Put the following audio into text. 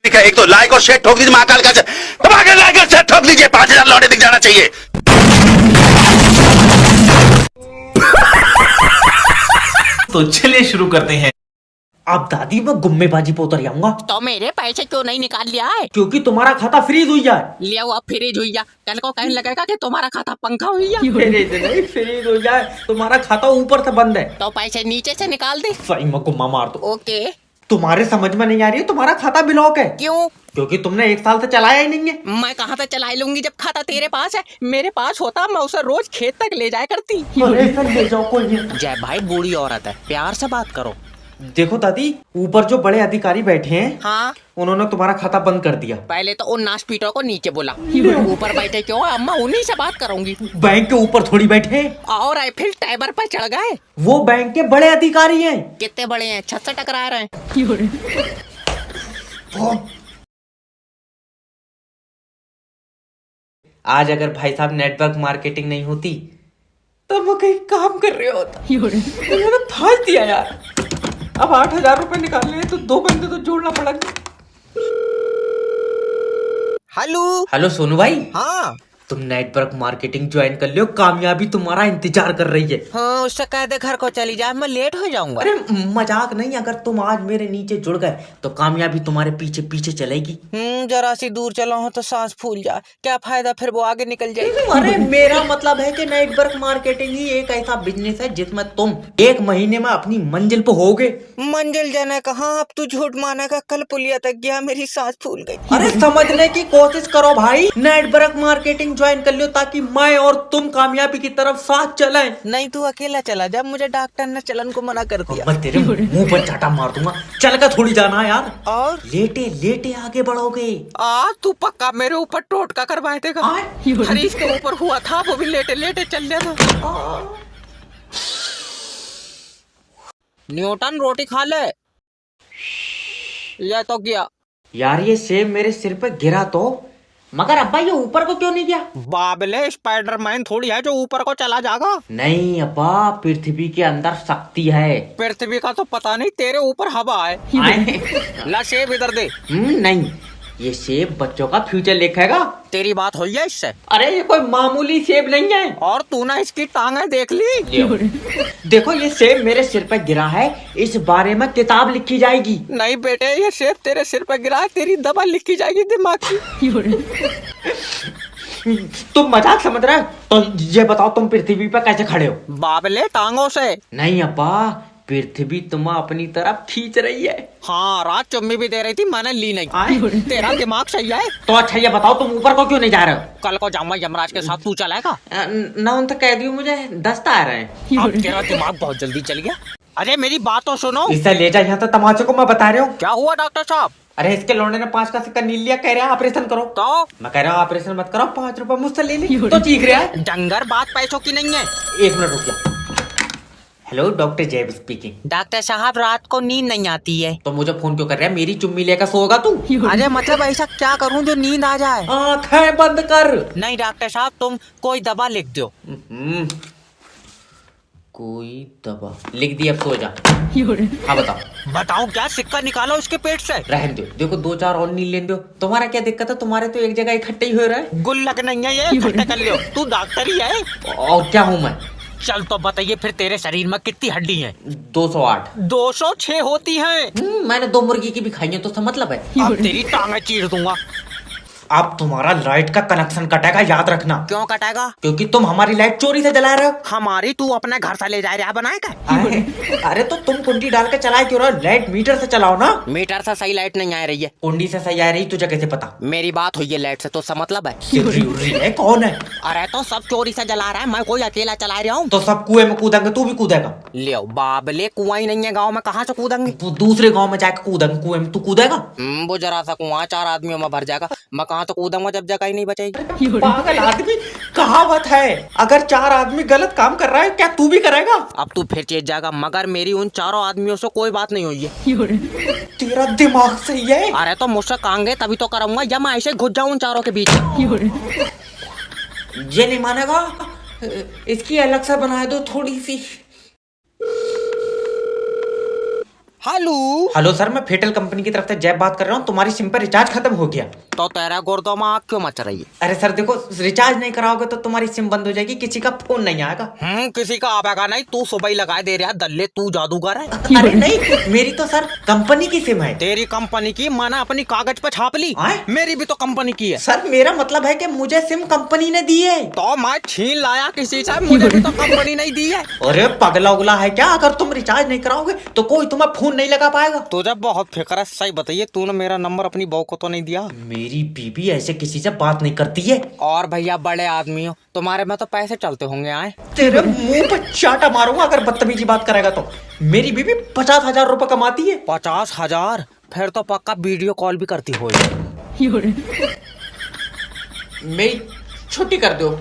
ठीक है, एक तो लाइक और शेयर ठोक दीजिए, महाकाल का दबा के लाइक और शेयर ठोक दीजिए, 5,000 लौटे दिख जाना चाहिए। तो चलिए शुरू करते हैं। अब दादी मैं गुम्मेबाजी पे उतर जाऊंगा तो मेरे पैसे क्यों नहीं निकाल लिया है? क्योंकि तुम्हारा खाता फ्रीज हुई जाए। लिया हुआ फ्रीज हुई जा, कल को कहने लगेगा कि तुम्हारा खाता पंखा हुई जा। फ्रीज नहीं, फ्रीज हो जाए, तुम्हारा खाता ऊपर से बंद है। तो पैसे नीचे से निकाल दे। सही में गुम्मा मार दो। ओके। तुम्हारे समझ में नहीं आ रही है, तुम्हारा खाता ब्लॉक है। क्यों? क्योंकि तुमने 1 साल से चलाया ही नहीं है। मैं कहाँ से चला लूंगी जब खाता तेरे पास है। मेरे पास होता मैं उसे रोज खेत तक ले जाया करती। अरे सर ले जाओ कोई नहीं। जय भाई बूढ़ी औरत है, प्यार से बात करो। देखो दादी, ऊपर जो बड़े अधिकारी बैठे हैं, हाँ, उन्होंने तुम्हारा खाता बंद कर दिया। पहले तो उन नाशपीटों को नीचे बोला, ऊपर बैठे क्यों? अम्मा उन्हीं से बात करूंगी। बैंक के ऊपर थोड़ी बैठे हैं। और ऐफिल टावर पर चढ़ गए। वो बैंक के बड़े अधिकारी हैं। कितने बड़े हैं? छत से टकरा रहे हैं। आज अगर भाई साहब नेटवर्क मार्केटिंग नहीं होती तो मैं कहीं काम कर रहे होता। मैंने फाड़ दिया यार। अब 8,000 रुपए निकालने हैं तो 2 बंदे तो जोड़ना पड़ेगा। हेलो हेलो सोनू भाई, हाँ तुम नेटवर्क मार्केटिंग ज्वाइन कर लियो, कामयाबी तुम्हारा इंतजार कर रही है। हाँ, उससे कह दे घर को चली जाए, मैं लेट हो जाऊंगा। अरे मजाक नहीं, अगर तुम आज मेरे नीचे जुड़ गए तो कामयाबी तुम्हारे पीछे पीछे चलेगी। जरा सी दूर चला हूँ तो सांस फूल जाए, क्या फायदा, फिर वो आगे निकल जाएगी। अरे मेरा मतलब है कि नेटवर्क मार्केटिंग ही एक ऐसा बिजनेस है जिसमें तुम 1 महीने में अपनी मंजिल पे होगे। मंजिल जाने कहाँ, अब तू झूठ मानेगा, कल पुलिया तक गया, मेरी सांस फूल गई। अरे समझने की कोशिश करो भाई, नेटवर्क मार्केटिंग ज्वाइन कर लियो ताकि मैं और तुम कामयाबी की तरफ साथ चलें। नहीं, तू अकेला चला जा, मुझे डॉक्टर ने चलन को मना कर दिया। मैं तेरे मुंह पर चाटा मार दूंगा। चल कर थोड़ी जाना है यार। और लेटे लेटे आगे बढ़ोगे। तू पक्का मेरे ऊपर टोटका करवाए देगा। हरीश के ऊपर हुआ था, वो भी लेटे लेटे चल गया था। न्यूटन रोटी खा ले। यह तो गया यार ये सेब मेरे सिर पे गिरा तो, मगर अब्बा ये ऊपर को क्यों नहीं गया? बाबले स्पाइडरमैन थोड़ी है जो ऊपर को चला जाएगा। नहीं अब्बा, पृथ्वी के अंदर शक्ति है। पृथ्वी का तो पता नहीं, तेरे ऊपर हवा है। ला सेब इधर दे। नहीं, ये सेब बच्चों का फ्यूचर लिखेगा। तेरी बात हुई है इससे? अरे ये कोई मामूली सेब नहीं है। और तू ना इसकी टांगे देख ली? देखो ये सेब मेरे सिर पे गिरा है, इस बारे में किताब लिखी जाएगी। नहीं बेटे, ये सेब तेरे सिर पे गिरा है, तेरी दवा लिखी जाएगी दिमाग की। तुम मजाक समझ रहे हो? तो ये बताओ तुम पृथ्वी पे कैसे खड़े हो? बाबले टांगों से। नहीं अब्बा, पृथ्वी तुम्हें अपनी तरफ खींच रही है। हाँ, रात चुम्मी भी दे रही थी, मैंने ली नहीं। तेरा दिमाग सही है। तो अच्छा ये बताओ तुम ऊपर को क्यों नहीं जा रहे हो? कल को जाऊंगा यमराज के साथ, तू चलेगा? ना उन तक कह दियो, मुझे दस्त आ रहे हैं। अब तेरा दिमाग बहुत जल्दी चल गया। अरे मेरी बात तो सुनो। इसे ले जा यहाँ, तो तमाचे को मैं बता रहा हूँ। क्या हुआ डॉक्टर साहब? अरे इसके लौंडे ने 5 का सिक्का नील लिया, कह रहे हैं ऑपरेशन करो। तो मैं कह रहा हूँ ऑपरेशन मत करो, 5 रुपए मुझसे ले ले। तो चीख रहा है। डंगर, बात पैसों की नहीं है। 1 मिनट रुक जा। हेलो, डॉक्टर जैब स्पीकिंग। डॉक्टर साहब रात को नींद नहीं आती है। तो मुझे फोन क्यों कर रहा है? मेरी चुम्मी लेकर सोगा तू? अरे मतलब ऐसा क्या करूं जो नींद आ जाए? आँखें बंद कर। नहीं डॉक्टर साहब, तुम कोई दवा लिख दो। कोई दवा लिख दी, अब सो जा। हाँ बताओ। बताओ क्या? सिक्का निकालो उसके पेट से। रहने दो, देखो 2-4 और नील लेने दो। तुम्हारा क्या दिक्कत है? तुम्हारे तो एक जगह इकट्ठे ही हो रहा है। गुल्लक नहीं है ये, इकट्ठा कर लियो। तू डॉक्टर ही है। और क्या हूँ मैं? चल तो बताइए फिर, तेरे शरीर में कितनी हड्डी हैं? 208। 206 होती हैं। मैंने 2 मुर्गी की भी खाई है, तो उसका मतलब है। अब तेरी टांगे चीर दूंगा। अब तुम्हारा लाइट का कनेक्शन कटेगा, याद रखना। क्यों कटेगा? क्योंकि तुम हमारी लाइट चोरी से जला रहे हो। हमारी तू अपने घर से ले जा रहा बनाए का? अरे तो तुम कुंडी डाल के चलाए क्यों रहे हो? लाइट मीटर से चलाओ ना। मीटर से सही लाइट नहीं आ रही है। कुंडी से सही आ रही, तुझे कैसे पता? मेरी बात हुई है लाइट से, तो इसका मतलब है? सिर्री उर्री है, कौन है? अरे तो सब चोरी से जला रहा है, मैं कोई अकेला चला रहा हूँ? तो सब कुएं में कूदेंगे, तू भी कूदेगा? लियो बाबले, कुआं ही नहीं है गाँव में, कहाँ से कूदेंगे? तू दूसरे गांव में जाके कूदेंगे, कुएं में तू कूदेगा? वो जरा सा कुआं 4 आदमियों में भर जाएगा, मैं कहाँ तो कूदूंगा जब जगह ही नहीं बचेगी। पागल आदमी, कहावत है अगर 4 आदमी गलत काम कर रहा है, क्या तू भी करेगा? अब तू फिर चेत जाएगा, मगर मेरी उन 4 आदमियों से कोई बात नहीं हुई है। तेरा दिमाग सही है? अरे तो मुझसे कांगे तभी तो करूंगा, या मैं ऐसे घुस जाऊं उन 4 के बीच। ये नहीं मानेगा, इसकी अलग से बना दो थोड़ी सी। हेलो। हेलो सर, मैं फेटल कंपनी की तरफ से जैब बात कर रहा हूँ। तुम्हारी सिम पर रिचार्ज खत्म हो गया। तो तेरा गुर्दों में आग क्यों मच रही है? अरे सर देखो, रिचार्ज नहीं कराओगे तो तुम्हारी सिम बंद हो जाएगी, किसी का फोन नहीं आएगा। किसी का आवेगा नहीं। तू सुबह ही लगा दे रहा दल्ले, तू जादूगर है। अरे नहीं, मेरी तो सर कंपनी की सिम है। तेरी कंपनी की माना अपनी कागज पे छाप ली। आए? मेरी भी तो कंपनी की है। सर मेरा मतलब है कि मुझे सिम कंपनी ने दी है। तो मैं छीन लाया किसी से, मुझे भी तो कंपनी नहीं दी है। अरे पगला उगला है क्या? अगर तुम रिचार्ज नहीं कराओगे तो कोई तुम्हें फोन नहीं लगा पाएगा। तुझे बहुत फिक्र है। सही बताइए, तूने मेरा नंबर अपनी बहू को तो नहीं दिया? मेरी बीबी ऐसे किसी से बात नहीं करती है। और भैया बड़े आदमी हो, तुम्हारे में तो पैसे चलते होंगे। आए तेरे मुंह पे चाटा मारूंगा अगर बदतमीजी बात करेगा तो। मेरी बीबी 50,000 रुपए कमाती है। 50,000? फिर तो पक्का वीडियो कॉल भी करती हो। मेरी छुट्टी कर दो।